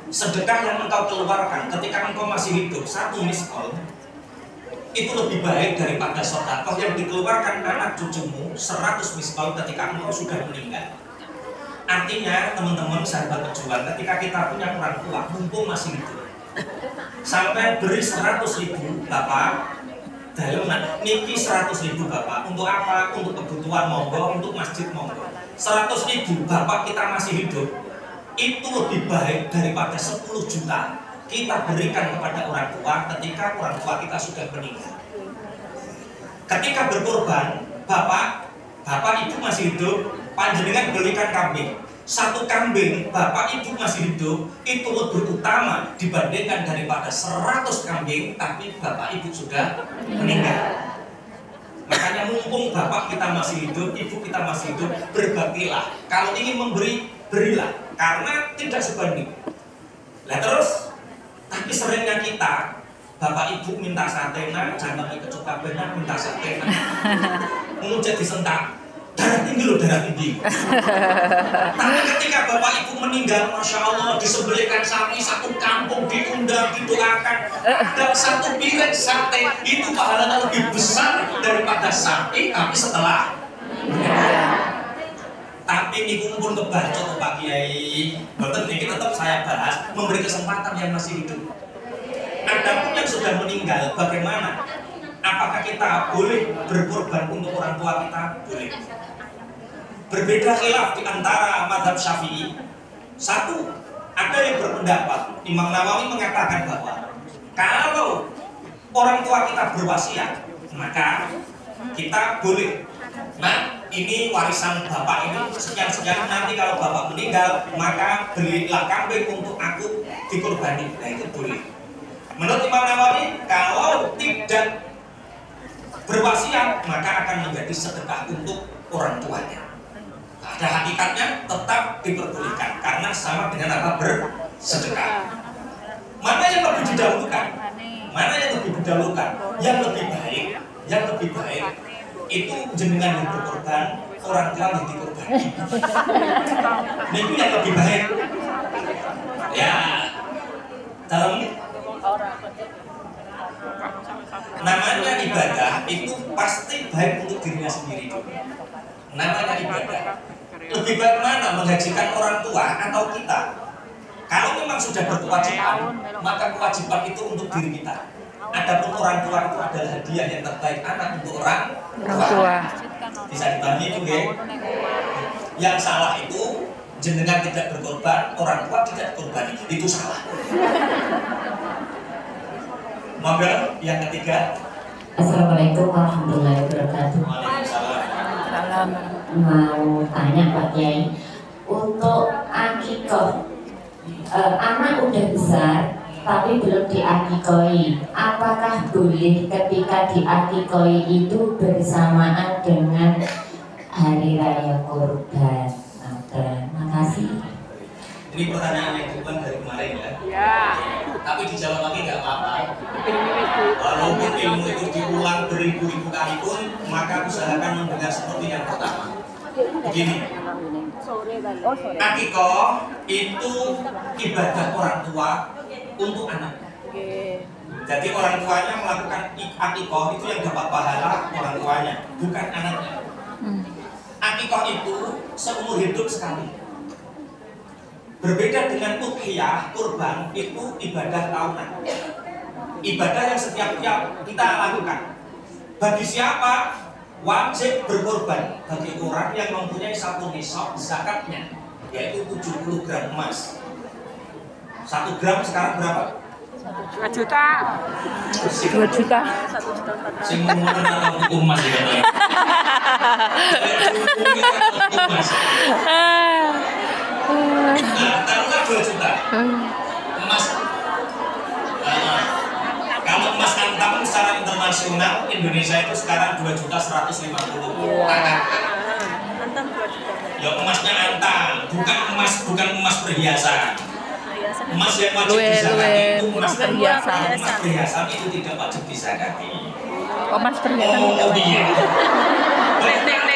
Sedekah yang engkau keluarkan ketika engkau masih hidup, 1 miskol itu lebih baik daripada sedekah yang dikeluarkan anak cucumu 100 miskol ketika engkau sudah meninggal. Artinya teman-teman sahabat pejuang, ketika kita punya orang tua mumpung masih hidup, sampai beri 100.000 Bapak dalam niki 100.000 Bapak untuk apa? Untuk kebutuhan monggo, untuk masjid monggo. 100.000 Bapak kita masih hidup, itu lebih baik daripada 10 juta kita berikan kepada orang tua ketika orang tua kita sudah meninggal. Ketika berkorban, Bapak Ibu masih hidup, panjenengan belikan kambing. 1 kambing Bapak Ibu masih hidup itu lebih utama dibandingkan daripada 100 kambing tapi Bapak Ibu sudah meninggal. Makanya mumpung Bapak kita masih hidup, Ibu kita masih hidup, berbaktilah. Kalau ingin memberi, berilah, karena tidak sebanding. Nah terus, tapi seringnya kita, Bapak Ibu minta sate, nah jangan pakai kecoba benar, minta sate, mau jadi sentak, darah tinggi loh, darah tinggi. Tapi ketika Bapak Ibu meninggal, Masya Allah, disembelihkan sapi, 1 kampung diundang, didoakan, dan 1 piring sate, itu pahalanya lebih besar daripada sapi, tapi setelah tapi ini pun kebaca Pak Kiai. Betul, ini tetap saya bahas, memberi kesempatan yang masih hidup. Adapun yang sudah meninggal, bagaimana? Apakah kita boleh berkorban untuk orang tua kita? Boleh. Berbeda khilaf di antara mazhab Syafi'i. 1, ada yang berpendapat, Imam Nawawi mengatakan bahwa kalau orang tua kita berwasiat, maka kita boleh. Nah, ini warisan bapak ini sekian-sekian, nanti kalau bapak meninggal, maka belilah kambing untuk aku dikurbani. Nah, itu boleh. Menurut Imam Nawawi, kalau tidak berwasiat, maka akan menjadi sedekah untuk orang tuanya. Pada hakikatnya tetap diperbolehkan karena sama dengan apa? Bersedekah. Mana yang lebih didahulukan? Mana yang lebih didahulukan? Yang lebih baik itu jenengan yang berkorban, orang tua yang dikorbani. Nah, itu yang lebih baik. Ya, dalam namanya ibadah itu pasti baik untuk dirinya sendiri. Namanya ibadah. Lebih baik mana, menghajikan orang tua atau kita? Kalau memang sudah berkewajiban, maka kewajiban itu untuk diri kita. Adapun orang tua itu adalah hadiah yang terbaik anak untuk orang tua. Bisa dibagi itu, ya. Yang salah itu jenengan tidak berkorban, orang tua tidak berkorban, itu salah. Monggo yang ketiga. Assalamualaikum warahmatullahi wabarakatuh. Waalaikumsalam. Mau tanya Pak Kiai, untuk akikoh, anak udah besar tapi belum diakikoi, apakah boleh ketika diakikoi itu bersamaan dengan hari raya kurban? Makasih. Ini pertanyaan yang bukan dari kemarin ya. Ya. Tapi dijawab lagi nggak apa-apa. Walaupun ilmu itu diulang beribu-ribu kali pun, maka usahakan mendengar seperti yang pertama. Begini, akikoh itu ibadah orang tua untuk anak. Jadi orang tuanya melakukan akikoh itu yang dapat pahala orang tuanya, bukan anaknya. Akikoh itu seumur hidup sekali. Berbeda dengan udhiyah, kurban itu ibadah tahunan. Ibadah yang setiap kita lakukan. Bagi siapa wajib berkorban? Bagi orang yang mempunyai 1 nisab zakatnya, yaitu 70 gram emas. 1 gram sekarang berapa? 2 juta. 2 juta. Sing ngomong atau emas ya. Taruhlah 2 juta. Emas. Kalau emas antam secara internasional Indonesia itu sekarang 2.150.000. Antam 2 juta. Ya emasnya antam, bukan emas perhiasan. Emas yang wajib dizakati itu emas perhiasan. Emas perhiasan itu tidak wajib dizakati. Emas perhiasan tidak wajib. Iya.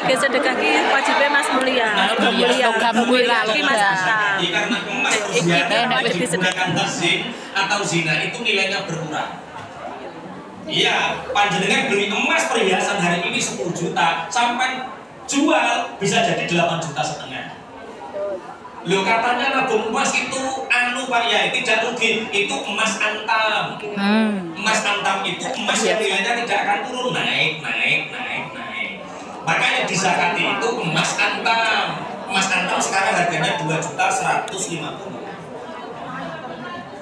kayak sedekah ki wajibnya Mas Mulia. Logam kuwi lah, Ki Mas logam. Ata. Karena emas berziarah digunakan tazim atau zina itu nilainya berkurang. Iya, panjenengan beli emas perhiasan hari ini 10 juta, sampai jual bisa jadi 8,5 juta. Loh katanya nabung emas itu Pak ya, tidak rugi, itu emas antam. Emas antam itu emas yang nilainya tidak akan turun, naik. Makanya dizakati itu emas antam. Emas antam sekarang harganya 2.150.000.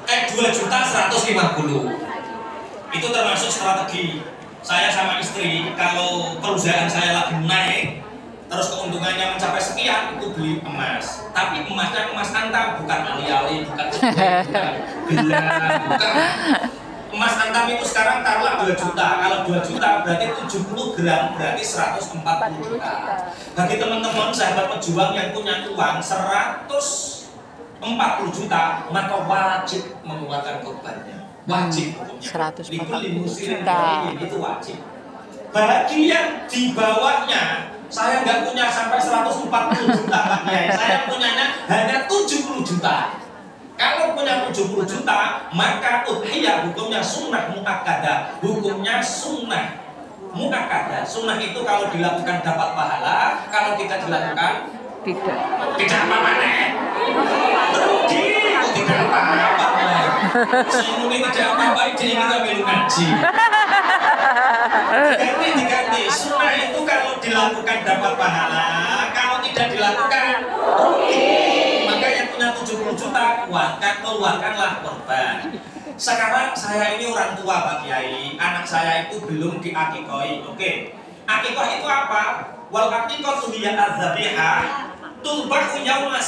2.150.000. Itu termasuk strategi saya sama istri. Kalau perusahaan saya lagi naik, terus keuntungannya mencapai sekian, itu beli emas. Tapi emasnya emas antam, bukan ali-ali, bukan gelang, bukan. Emas antam itu sekarang taruhlah 2 juta. Kalau 2 juta berarti 70 gram, berarti 140 juta. Bagi teman-teman sahabat pejuang yang punya uang 140 juta, maka wajib mengeluarkan korbannya. Wajib. 140 juta. Itu wajib. Bagi yang di bawahnya, saya nggak punya sampai 140 juta Pak Kiai. Saya punyanya hanya 70 juta. Kalau punya 70 juta, maka udhiyah hukumnya sunnah muakkadah. Hukumnya sunnah muakkadah. Sunnah itu kalau dilakukan dapat pahala, kalau tidak dilakukan tidak apa-apa. Rugi, tidak apa-apa. Ini tidak apa-apa, ini kita belum ngaji. Diganti. Sunnah itu kalau dilakukan dapat pahala, kalau tidak dilakukan rugi. Maka yang punya 70 juta, keluarkanlah korban. Sekarang saya ini orang tua Pak Kiai, anak saya itu belum diakikoi. Oke, akikoh itu apa? Wal akikoh hiya az-zabihah tulbahu yauma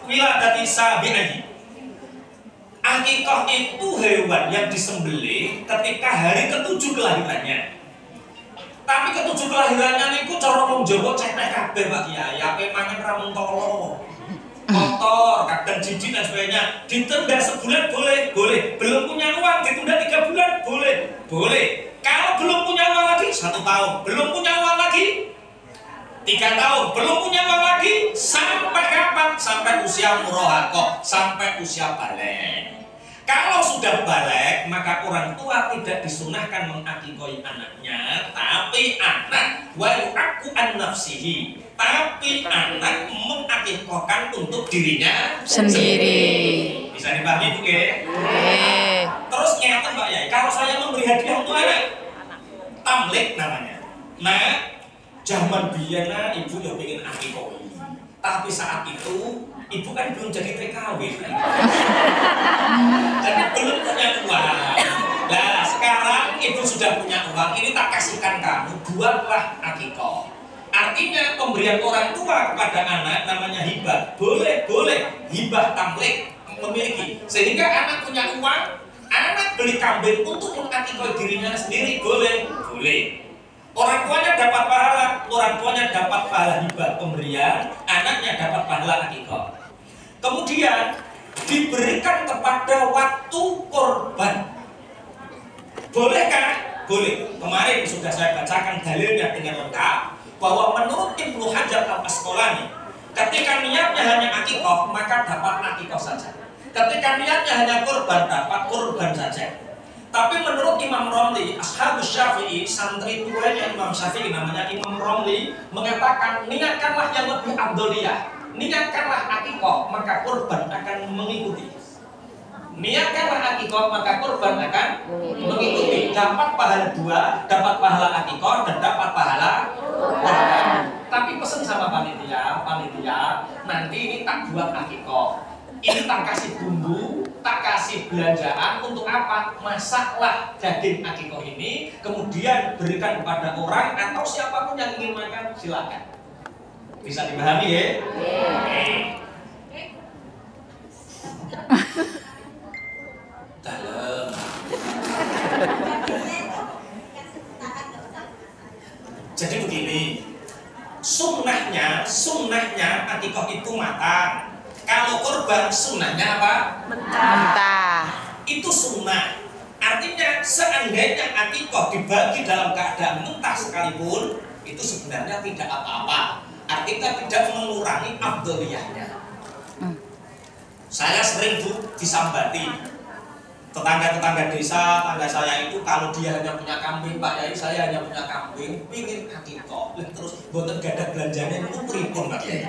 wiladati sabi'i. Akikoh itu hewan yang disembelih ketika hari ke-7 kelahirannya. Tapi ke-7 kelahirannya niku cara wong Jawa cetek kabeh Pak Kiai, ape mangan ra mentolo. Kotor, kadang jijik dan sebagainya. Ditunda sebulan boleh. Belum punya uang ditunda 3 bulan boleh. Kalau belum punya uang lagi 1 tahun, belum punya uang lagi 3 tahun, belum punya uang lagi sampai kapan? Sampai usia murahaqah, sampai usia balik. Kalau sudah balik, maka orang tua tidak disunahkan mengakikoi anaknya, tapi anak wa yu'akku an nafsihi. Tapi anak mengakikohkan untuk dirinya sendiri. Bisa dipahami Bu ya? Terus ngeten Mbak Yai, kalau saya memberi hadiah untuk anak, tamlik namanya. Nah, zaman biyen ibu yang pengen akikoh. Tapi saat itu ibu kan belum jadi TKW. Jadi belum punya uang. Nah, sekarang ibu sudah punya uang, ini tak kasihkan kamu, buatlah akikoh. Artinya pemberian orang tua kepada anak namanya hibah. Boleh. Hibah tamlik, memiliki. Sehingga anak punya uang, anak beli kambing untuk mengakikoi dirinya sendiri, boleh. Orang tuanya dapat pahala hibah pemberian, anaknya dapat pahala akikah. Kemudian diberikan kepada waktu korban. Bolehkah? Boleh. Kemarin sudah saya bacakan dalilnya dengan lengkap bahwa menurut Ibnu Hajar Al-Asqalani, ketika niatnya hanya akikah, maka dapat akikah saja. Ketika niatnya hanya korban, dapat korban saja. Tapi menurut Imam Romli, Ashabus Syafi'i, santri tuanya Imam Syafi'i namanya Imam Romli, mengatakan niatkanlah yang lebih afdoliyah, niatkanlah akikah, maka korban akan mengikuti. Niatkanlah akikah, maka korban akan mengikuti. Dapat pahala 2, dapat pahala akikah dan dapat pahala korban. Tapi pesan sama panitia, nanti ini tak buat akikah, ini tak kasih bumbu, tak kasih belanjaan untuk apa? Masaklah daging akikah ini, kemudian berikan kepada orang atau siapapun yang ingin makan, silakan. Bisa dipahami ya? Dalam. Jadi begini, sunnahnya akikah itu matang. Kalau korban sunnahnya apa? Mentah. Itu sunnah. Artinya seandainya akikoh dibagi dalam keadaan mentah sekalipun, itu sebenarnya tidak apa-apa. Artinya tidak mengurangi afdoliyahnya. Saya sering disambati tetangga-tetangga desa, tangga saya itu kalau dia hanya punya kambing, Pak Yai, saya hanya punya kambing, pingin akikoh, terus boten gadah belanjanya itu pripun Pak Yai.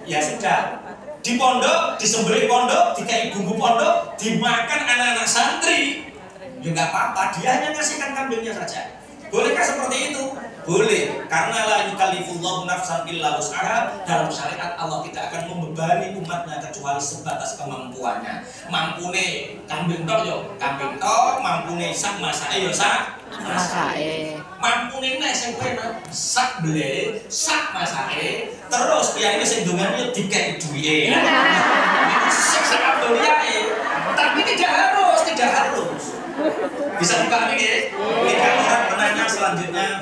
Ya sudah, di pondok, disembelih pondok, dikai bumbu pondok, dimakan anak-anak santri. Ya nggak apa-apa, dia hanya ngasihkan kambingnya saja. Bolehkah seperti itu? Boleh, karena la yukallifullahu nafsan illa wus'aha. Dalam syariat Allah tidak akan membebani umatnya kecuali sebatas kemampuannya. Mampune kambing tok yo kambing tok, mampune sak masake yo sak masake. Mampune nek sing penak sak bele, sak masake, terus kiai sing ndongane yo dikek duwike. Itu sak abdoliae. Tapi tidak harus. Bisa dipahami ya? Ini orang menanya selanjutnya.